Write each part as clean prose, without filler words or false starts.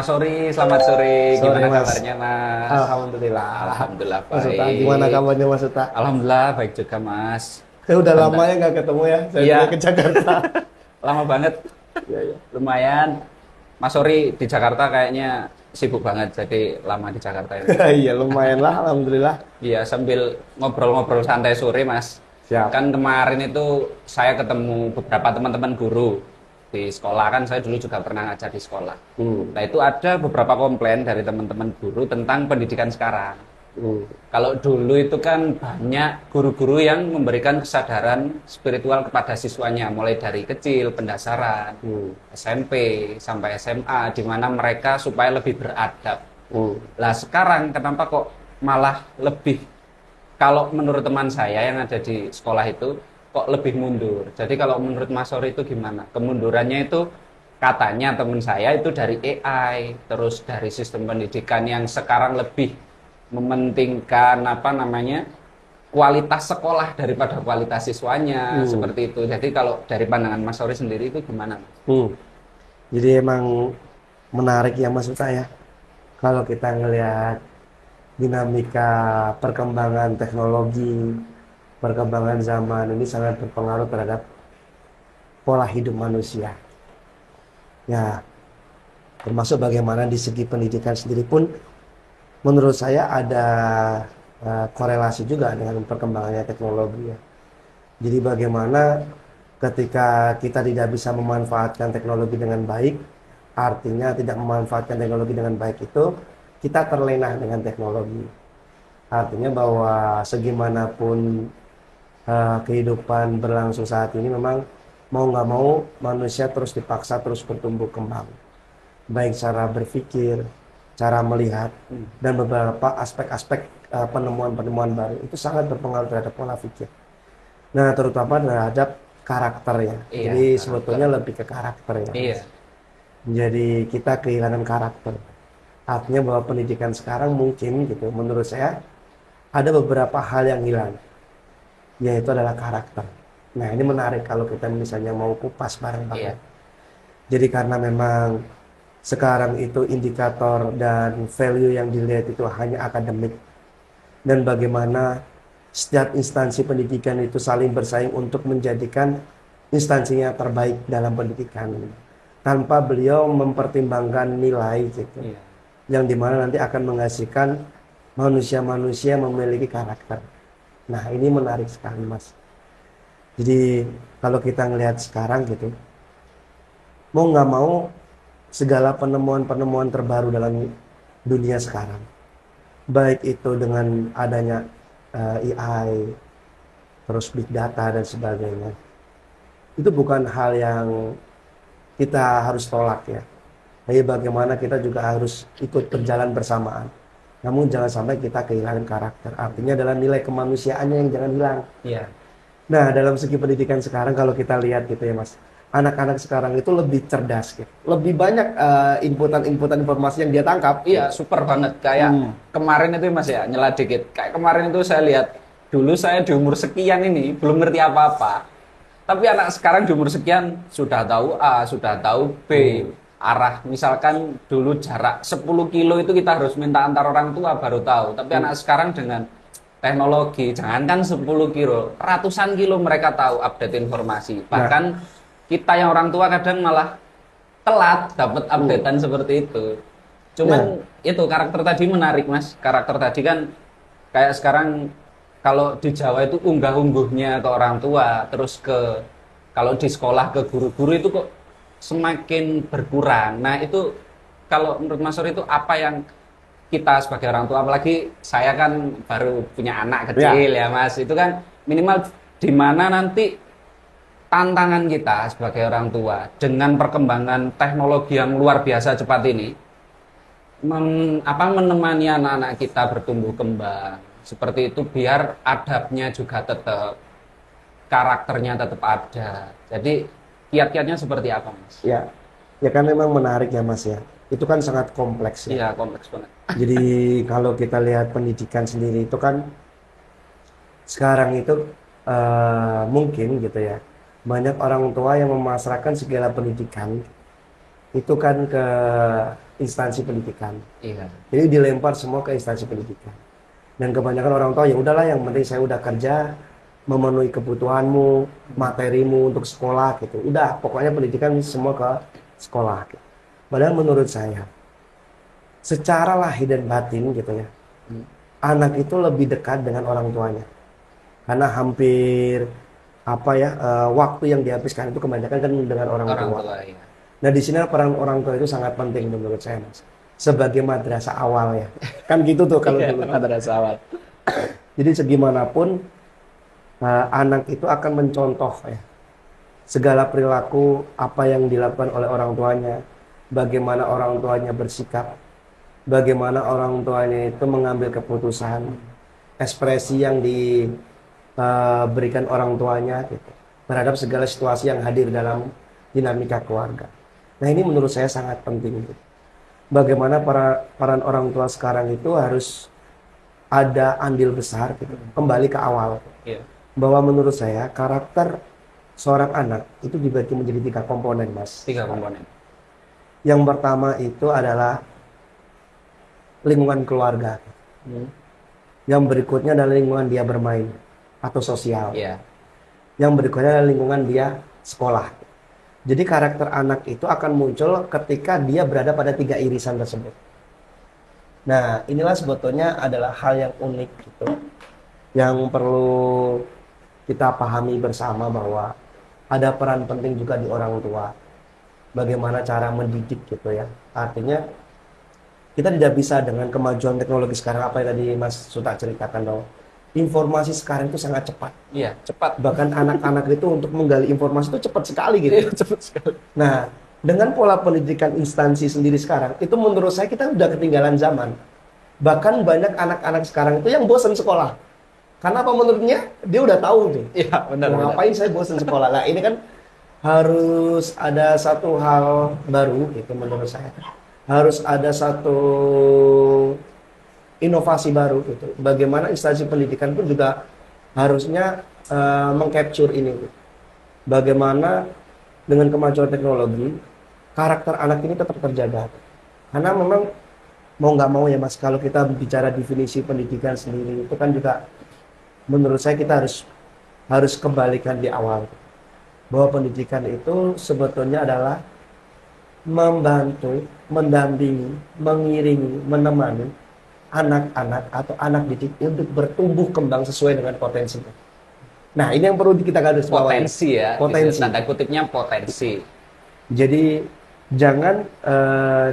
Sori, selamat sore. Sore Gimana Mas. kabarnya Mas? Alhamdulillah. Alhamdulillah Mas Uta, baik. gimana kabarnya Mas Uta? Alhamdulillah baik juga Mas. Saya udah lama Bentar. ya nggak ketemu ya. Saya Iya, juga ke Jakarta. lama banget. Iya, iya. Lumayan. Mas Sori di Jakarta kayaknya sibuk banget, jadi lama di Jakarta ini. Iya, lumayan lah, alhamdulillah. Iya, sambil ngobrol-ngobrol santai sore Mas. Siap. Kan kemarin itu saya ketemu beberapa teman-teman guru di sekolah, kan saya dulu juga pernah ngajar di sekolah. Nah itu ada beberapa komplain dari teman-teman guru tentang pendidikan sekarang. Kalau dulu itu kan banyak guru-guru yang memberikan kesadaran spiritual kepada siswanya, mulai dari kecil, pendasaran, SMP, sampai SMA, di mana mereka supaya lebih beradab. Lah sekarang kenapa kok malah lebih, kalau menurut teman saya yang ada di sekolah itu, kok lebih mundur. Jadi kalau menurut Mas Sori itu gimana? Kemundurannya itu katanya teman saya itu dari AI, terus dari sistem pendidikan yang sekarang lebih mementingkan apa namanya kualitas sekolah daripada kualitas siswanya, seperti itu. Jadi kalau dari pandangan Mas Sori sendiri itu gimana, Mas? Jadi emang menarik ya Mas Uta ya. Kalau kita ngelihat dinamika perkembangan teknologi, perkembangan zaman ini sangat berpengaruh terhadap pola hidup manusia. Ya, termasuk bagaimana di segi pendidikan sendiri pun menurut saya ada korelasi juga dengan perkembangannya teknologi ya. Jadi bagaimana ketika kita tidak bisa memanfaatkan teknologi dengan baik, artinya tidak memanfaatkan teknologi dengan baik itu, kita terlena dengan teknologi. Artinya bahwa segimanapun kehidupan berlangsung saat ini memang mau nggak mau manusia terus dipaksa terus bertumbuh kembang. Baik cara berpikir, cara melihat, dan beberapa aspek-aspek penemuan-penemuan baru itu sangat berpengaruh terhadap pola pikir. Nah, terutama terhadap karakternya. Iya, Jadi karakter. sebetulnya lebih ke karakter ya. Iya, Jadi kita kehilangan karakter. Artinya bahwa pendidikan sekarang mungkin gitu, menurut saya ada beberapa hal yang hilang, yaitu adalah karakter. Nah, ini menarik kalau kita misalnya mau kupas bareng-bareng. iya, Jadi karena memang sekarang itu indikator dan value yang dilihat itu hanya akademik, dan bagaimana setiap instansi pendidikan itu saling bersaing untuk menjadikan instansinya terbaik dalam pendidikan, tanpa beliau mempertimbangkan nilai gitu, iya. yang dimana nanti akan menghasilkan manusia-manusia memiliki karakter. Nah, ini menarik sekali Mas. Jadi kalau kita ngelihat sekarang gitu, mau nggak mau segala penemuan-penemuan terbaru dalam dunia sekarang, baik itu dengan adanya AI, terus big data dan sebagainya, itu bukan hal yang kita harus tolak ya. Tapi bagaimana kita juga harus ikut berjalan bersamaan. Namun jangan sampai kita kehilangan karakter. Artinya adalah nilai kemanusiaannya yang jangan hilang. Iya. Nah, dalam segi pendidikan sekarang kalau kita lihat gitu ya Mas, anak-anak sekarang itu lebih cerdas gitu. Lebih banyak inputan-inputan informasi yang dia tangkap. Iya, super banget. Kayak kemarin itu Mas ya, nyela dikit. Kayak kemarin itu saya lihat, dulu saya di umur sekian ini belum ngerti apa-apa. Tapi anak sekarang di umur sekian sudah tahu A, sudah tahu B. Arah misalkan dulu jarak 10 kilo itu kita harus minta antar orang tua baru tahu. Tapi anak sekarang dengan teknologi, jangankan 10 kilo, ratusan kilo mereka tahu update informasi. Bahkan kita yang orang tua kadang malah telat dapat updatean seperti itu. Cuman itu karakter tadi menarik Mas. Karakter tadi kan kayak sekarang kalau di Jawa itu unggah-ungguhnya ke orang tua, terus ke kalau di sekolah ke guru-guru itu kok semakin berkurang. Nah itu kalau menurut Mas Sori itu apa yang kita sebagai orang tua, apalagi saya kan baru punya anak kecil ya Mas, itu kan minimal di mana nanti tantangan kita sebagai orang tua dengan perkembangan teknologi yang luar biasa cepat ini, menemani anak-anak kita bertumbuh kembang seperti itu biar adabnya juga tetap, karakternya tetap ada. Jadi kiat-kiatnya seperti apa Mas? Ya, ya kan memang menarik ya Mas ya. Itu kan sangat kompleks ya. Iya, kompleks banget. Jadi kalau kita lihat pendidikan sendiri itu kan sekarang itu mungkin gitu ya, banyak orang tua yang memasrahkan segala pendidikan itu kan ke instansi pendidikan. Iya. Jadi dilempar semua ke instansi pendidikan. Dan kebanyakan orang tua ya udahlah, yang penting saya udah kerja, memenuhi kebutuhanmu, materimu untuk sekolah gitu. Udah, pokoknya pendidikan semua ke sekolah. Gitu. Padahal menurut saya, secara lahir dan batin gitu ya, anak itu lebih dekat dengan orang tuanya. Karena hampir waktu yang dihabiskan itu kebanyakan kan dengan orang tua. Iya. Nah, di sini peran orang tua itu sangat penting menurut saya, Mas. Sebagai madrasah awal ya. Kan gitu tuh kalau Iya, dulu. madrasah awal. Jadi segimanapun anak itu akan mencontoh ya segala perilaku apa yang dilakukan oleh orang tuanya, bagaimana orang tuanya bersikap, bagaimana orang tuanya itu mengambil keputusan, ekspresi yang diberikan orang tuanya gitu, terhadap segala situasi yang hadir dalam dinamika keluarga. Nah, ini menurut saya sangat penting. Gitu. Bagaimana peran orang tua sekarang itu harus ada andil besar gitu. Kembali ke awal. Iya. Bahwa menurut saya karakter seorang anak itu dibagi menjadi 3 komponen, Mas. 3 komponen. Yang pertama itu adalah lingkungan keluarga. Yang berikutnya adalah lingkungan dia bermain atau sosial. Iya. Yang berikutnya adalah lingkungan dia sekolah. Jadi karakter anak itu akan muncul ketika dia berada pada 3 irisan tersebut. Nah, inilah sebetulnya adalah hal yang unik gitu, yang perlu kita pahami bersama bahwa ada peran penting juga di orang tua. Bagaimana cara mendidik gitu ya. Artinya kita tidak bisa dengan kemajuan teknologi sekarang, apa yang tadi Mas Suta ceritakan dong. Informasi sekarang itu sangat cepat. Iya, cepat. Bahkan anak-anak itu untuk menggali informasi itu cepat sekali gitu. Iya, cepat sekali. Nah, dengan pola pendidikan instansi sendiri sekarang, itu menurut saya kita udah ketinggalan zaman. Bahkan banyak anak-anak sekarang itu yang bosan sekolah. Karena apa menurutnya? Dia udah tahu tuh. Iya, benar. Ngapain saya bosan sekolah? Nah, ini kan harus ada satu hal baru gitu menurut saya. Harus ada satu inovasi baru gitu. Bagaimana instansi pendidikan pun juga harusnya mengcapture ini. Gitu. Bagaimana dengan kemajuan teknologi, karakter anak ini tetap terjaga. Karena memang mau nggak mau ya Mas, kalau kita bicara definisi pendidikan sendiri itu kan juga menurut saya kita harus kembalikan di awal. Bahwa pendidikan itu sebetulnya adalah membantu, mendampingi, mengiringi, menemani anak-anak atau anak didik untuk bertumbuh kembang sesuai dengan potensinya. Nah, ini yang perlu kita garis bawahi. Potensi ya. Potensi. Gitu, tanda kutipnya potensi. Jadi jangan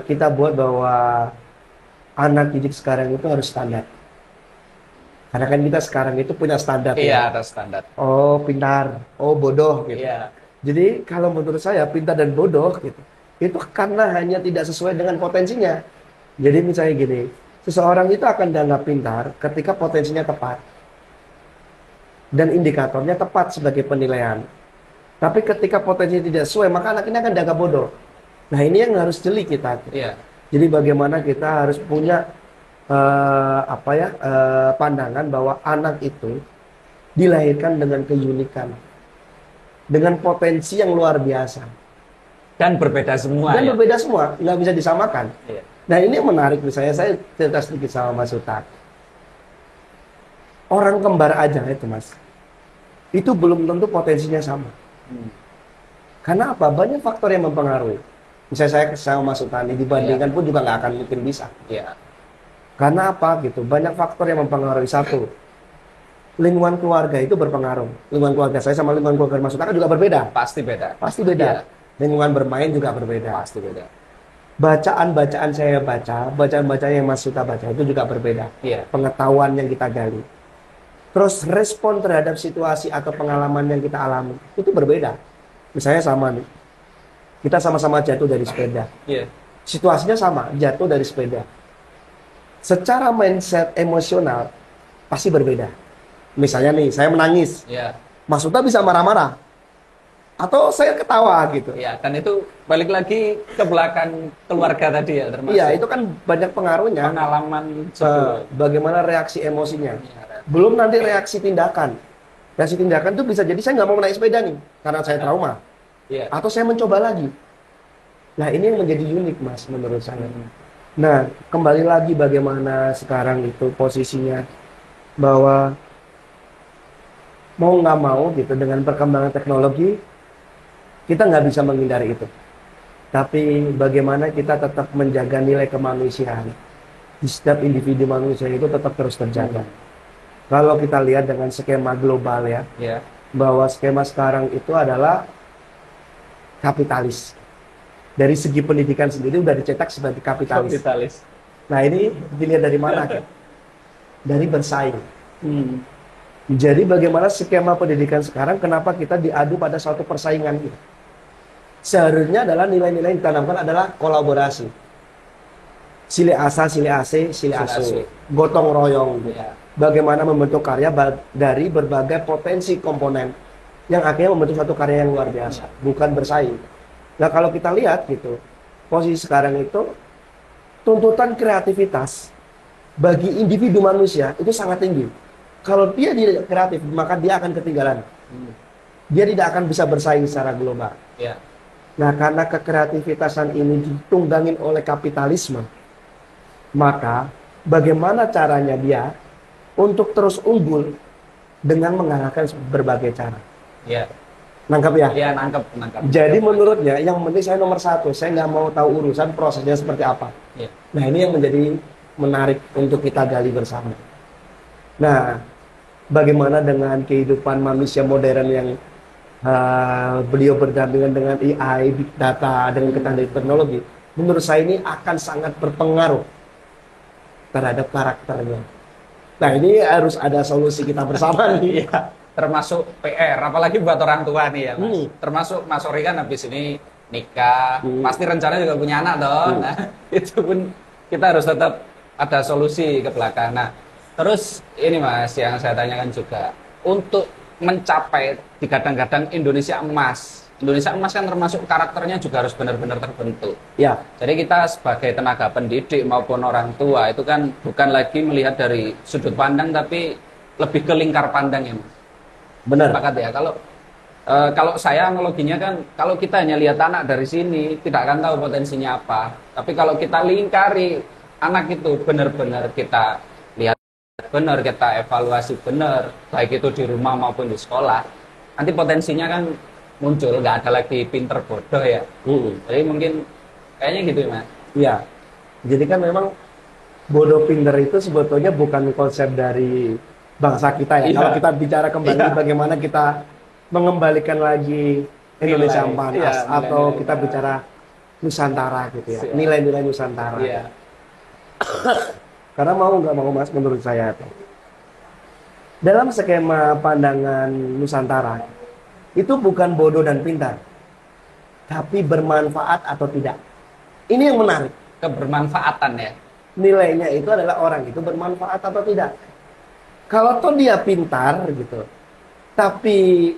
kita buat bahwa anak didik sekarang itu harus standar. Karena kan kita sekarang itu punya standar. Iya, ya? ada standar. Oh, pintar, oh bodoh gitu. Iya. Jadi kalau menurut saya pintar dan bodoh gitu, itu karena hanya tidak sesuai dengan potensinya. Jadi misalnya gini, seseorang itu akan dianggap pintar ketika potensinya tepat. Dan indikatornya tepat sebagai penilaian. Tapi ketika potensinya tidak sesuai, maka anak ini akan dianggap bodoh. Nah, ini yang harus jeli kita. Iya. Jadi bagaimana kita harus punya pandangan bahwa anak itu dilahirkan dengan keunikan, dengan potensi yang luar biasa. Dan berbeda semua. Dan ya? berbeda semua, nggak bisa disamakan. Iya. Nah, ini yang menarik, misalnya saya cerita sedikit sama Mas Suta. Orang kembar aja itu Mas, itu belum tentu potensinya sama. Karena apa? Banyak faktor yang mempengaruhi. Misalnya saya sama Mas Suta dibandingkan pun juga nggak akan mungkin bisa. Iya. Karena apa gitu? Banyak faktor yang mempengaruhi. Satu, lingkungan keluarga itu berpengaruh. Lingkungan keluarga saya sama lingkungan keluarga Mas Suta kan juga berbeda. Pasti beda. Pasti beda. Iya. Lingkungan bermain juga berbeda. Pasti beda. Bacaan-bacaan saya baca, bacaan-bacaan yang Mas Suta baca itu juga berbeda. Iya. Pengetahuan yang kita gali. Terus respon terhadap situasi atau pengalaman yang kita alami itu berbeda. Misalnya sama nih, kita sama-sama jatuh dari sepeda. Iya. Situasinya sama, jatuh dari sepeda. Secara mindset emosional pasti berbeda. Misalnya nih, saya menangis, Iya. Mas Suta bisa marah-marah, atau saya ketawa gitu. Iya, dan itu balik lagi ke belakang keluarga tadi ya, termasuk. Iya, itu kan banyak pengaruhnya. Pengalaman sebelum. Bagaimana reaksi emosinya. Iya. Belum nanti reaksi tindakan. Reaksi tindakan itu bisa jadi saya nggak mau naik sepeda nih, karena saya trauma. Iya. Atau saya mencoba lagi. Nah, ini yang menjadi unik, Mas, menurut saya. Nah, kembali lagi bagaimana sekarang itu posisinya bahwa mau nggak mau gitu dengan perkembangan teknologi kita nggak bisa menghindari itu. Tapi bagaimana kita tetap menjaga nilai kemanusiaan di setiap individu manusia itu tetap terus terjaga. Kalau kita lihat dengan skema global ya, Ya. bahwa skema sekarang itu adalah kapitalis. Dari segi pendidikan sendiri udah dicetak sebagai kapitalis. Kapitalis. Nah, ini dilihat dari mana kan? Dari bersaing. Jadi bagaimana skema pendidikan sekarang, kenapa kita diadu pada suatu persaingan gitu? Seharusnya adalah nilai-nilai yang ditanamkan adalah kolaborasi. Sile asa, sile ase, sile asu. Gotong royong. Gitu. Ya. Bagaimana membentuk karya dari berbagai potensi komponen yang akhirnya membentuk satu karya yang luar biasa, bukan bersaing. Nah, kalau kita lihat gitu, posisi sekarang itu tuntutan kreativitas bagi individu manusia itu sangat tinggi. Kalau dia tidak kreatif, maka dia akan ketinggalan. Dia tidak akan bisa bersaing secara global. Ya. Nah, karena kekreativitasan ini ditunggangin oleh kapitalisme, maka bagaimana caranya dia untuk terus unggul dengan mengalahkan berbagai cara. Ya. Nangkap ya? Ya, nangkep. Jadi menurutnya yang penting saya nomor satu, saya nggak mau tahu urusan prosesnya seperti apa. Ya. Nah, ini yang menjadi menarik untuk kita gali bersama. Nah, bagaimana dengan kehidupan manusia modern yang beliau berdampingan dengan AI, big data, dengan ketahanan teknologi, menurut saya ini akan sangat berpengaruh terhadap karakternya. Nah, ini harus ada solusi kita bersama nih. Iya. Termasuk PR, apalagi buat orang tua nih ya, Mas. Hmm. Termasuk Mas Ori kan habis ini nikah, pasti rencana juga punya anak dong. Nah, itu pun kita harus tetap ada solusi ke belakang. Nah, terus ini Mas yang saya tanyakan juga, untuk mencapai digadang-gadang Indonesia emas. Indonesia emas kan termasuk karakternya juga harus benar-benar terbentuk. Ya, Jadi kita sebagai tenaga pendidik maupun orang tua itu kan bukan lagi melihat dari sudut pandang tapi lebih ke lingkar pandang ya Mas. benar. Sepakat ya. Kalau saya analoginya kan kalau kita hanya lihat anak dari sini tidak akan tahu potensinya apa. Tapi kalau kita lingkari anak itu benar-benar kita lihat benar, kita evaluasi benar, baik itu di rumah maupun di sekolah, nanti potensinya kan muncul, nggak ada lagi pinter bodoh ya. Jadi mungkin kayaknya gitu ya Mas. Iya. Jadi kan memang bodoh pinter itu sebetulnya bukan konsep dari bangsa kita ya. Iya. Kalau kita bicara kembali Iya. bagaimana kita mengembalikan lagi Indonesia Nilai. emas Iya, atau nilai-nilai. kita bicara Nusantara gitu ya. Siap. Nilai-nilai Nusantara. Iya. Karena mau nggak mau Mas, menurut saya dalam skema pandangan Nusantara itu bukan bodoh dan pintar, tapi bermanfaat atau tidak. Ini yang menarik. Kebermanfaatan ya. Nilainya itu adalah orang itu bermanfaat atau tidak. Kalau toh dia pintar gitu, tapi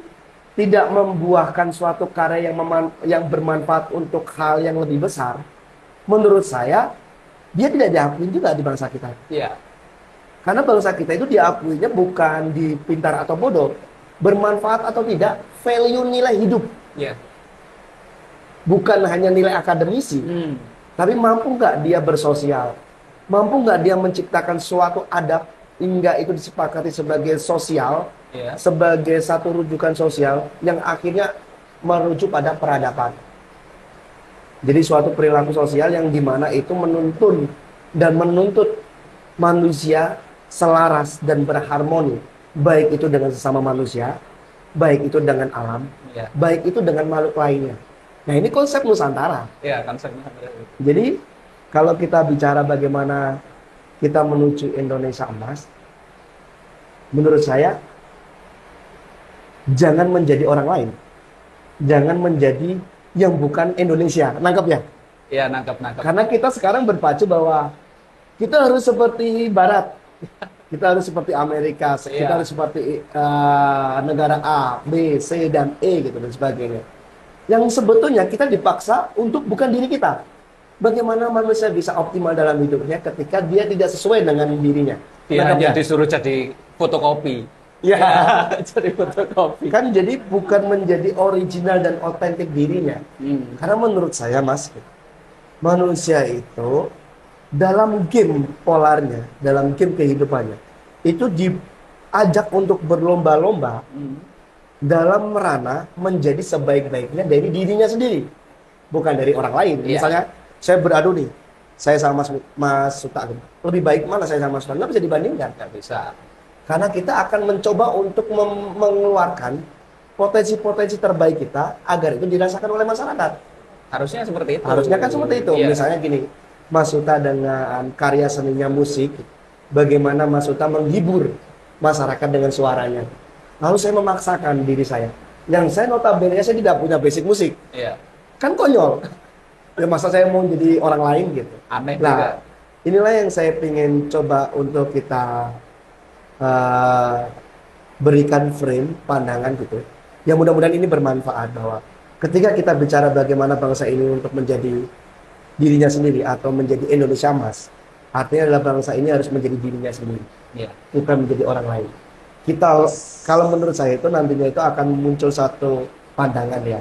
tidak membuahkan suatu karya yang bermanfaat untuk hal yang lebih besar, menurut saya dia tidak diakui juga di bangsa kita. Iya. Karena bangsa kita itu diakuinya bukan di pintar atau bodoh, bermanfaat atau tidak, value nilai hidup. Iya. Bukan hanya nilai akademisi, tapi mampu nggak dia bersosial, mampu nggak dia menciptakan suatu adab hingga itu disepakati sebagai sosial, Iya. sebagai satu rujukan sosial yang akhirnya merujuk pada peradaban. Jadi suatu perilaku sosial yang dimana itu menuntun dan menuntut manusia selaras dan berharmoni, baik itu dengan sesama manusia, baik itu dengan alam, Iya. baik itu dengan makhluk lainnya. Nah, ini konsep Nusantara. Iya, konsepnya seperti itu. Jadi kalau kita bicara bagaimana kita menuju Indonesia emas, menurut saya jangan menjadi orang lain, jangan menjadi yang bukan Indonesia. Nangkep ya? Iya, nangkep. Karena kita sekarang berpacu bahwa kita harus seperti Barat, kita harus seperti Amerika, kita Iya. harus seperti negara A, B, C, dan E gitu dan sebagainya. Yang sebetulnya kita dipaksa untuk bukan diri kita. Bagaimana manusia bisa optimal dalam hidupnya ketika dia tidak sesuai dengan dirinya? Dia Nangkep hanya ya? disuruh jadi fotokopi. Ya, Jadi fotokopi. kan jadi bukan menjadi original dan otentik dirinya. Karena menurut saya, Mas, manusia itu dalam game polarnya, dalam game kehidupannya, itu diajak untuk berlomba-lomba dalam merana menjadi sebaik-baiknya dari dirinya sendiri, bukan dari orang lain. Iya. Misalnya, saya beradu nih, saya sama Mas Suta, lebih baik mana saya sama Mas Suta? Nggak bisa dibandingkan. Nggak bisa. Karena kita akan mencoba untuk mengeluarkan potensi-potensi terbaik kita agar itu dirasakan oleh masyarakat. Harusnya seperti itu. Harusnya kan seperti itu. Iya. Misalnya gini, Mas Suta dengan karya seninya musik, bagaimana Mas Suta menghibur masyarakat dengan suaranya. Lalu saya memaksakan diri saya. Yang saya notabene saya tidak punya basic musik. Iya. Kan konyol. Ya masa saya mau jadi orang lain gitu. Aneh juga. Nah, inilah yang saya ingin coba untuk kita berikan frame, pandangan gitu. Yang mudah-mudahan ini bermanfaat bahwa ketika kita bicara bagaimana bangsa ini untuk menjadi dirinya sendiri atau menjadi Indonesia Emas, artinya adalah bangsa ini harus menjadi dirinya sendiri, Iya. bukan menjadi orang lain. Kita, kalau menurut saya itu nantinya itu akan muncul satu pandangan ya.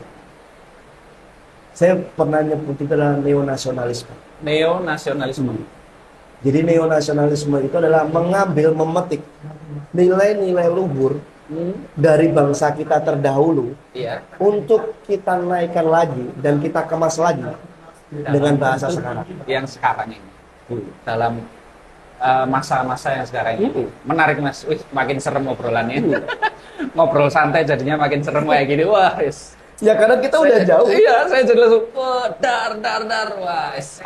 Saya pernah nyebut itu adalah neonasionalisme. Neonasionalisme. Jadi neonasionalisme itu adalah mengambil, memetik nilai-nilai luhur dari bangsa kita terdahulu Iya. untuk kita naikkan lagi dan kita kemas lagi dengan bahasa sekarang. Yang sekarang ini. Dalam masa-masa yang sekarang ini. Menarik, Mas. Wih, makin serem obrolannya. Ngobrol santai jadinya makin serem kayak gini. Wah, yes. Ya karena kita udah jauh. Iya, saya jadi langsung, dar. Wah, yes.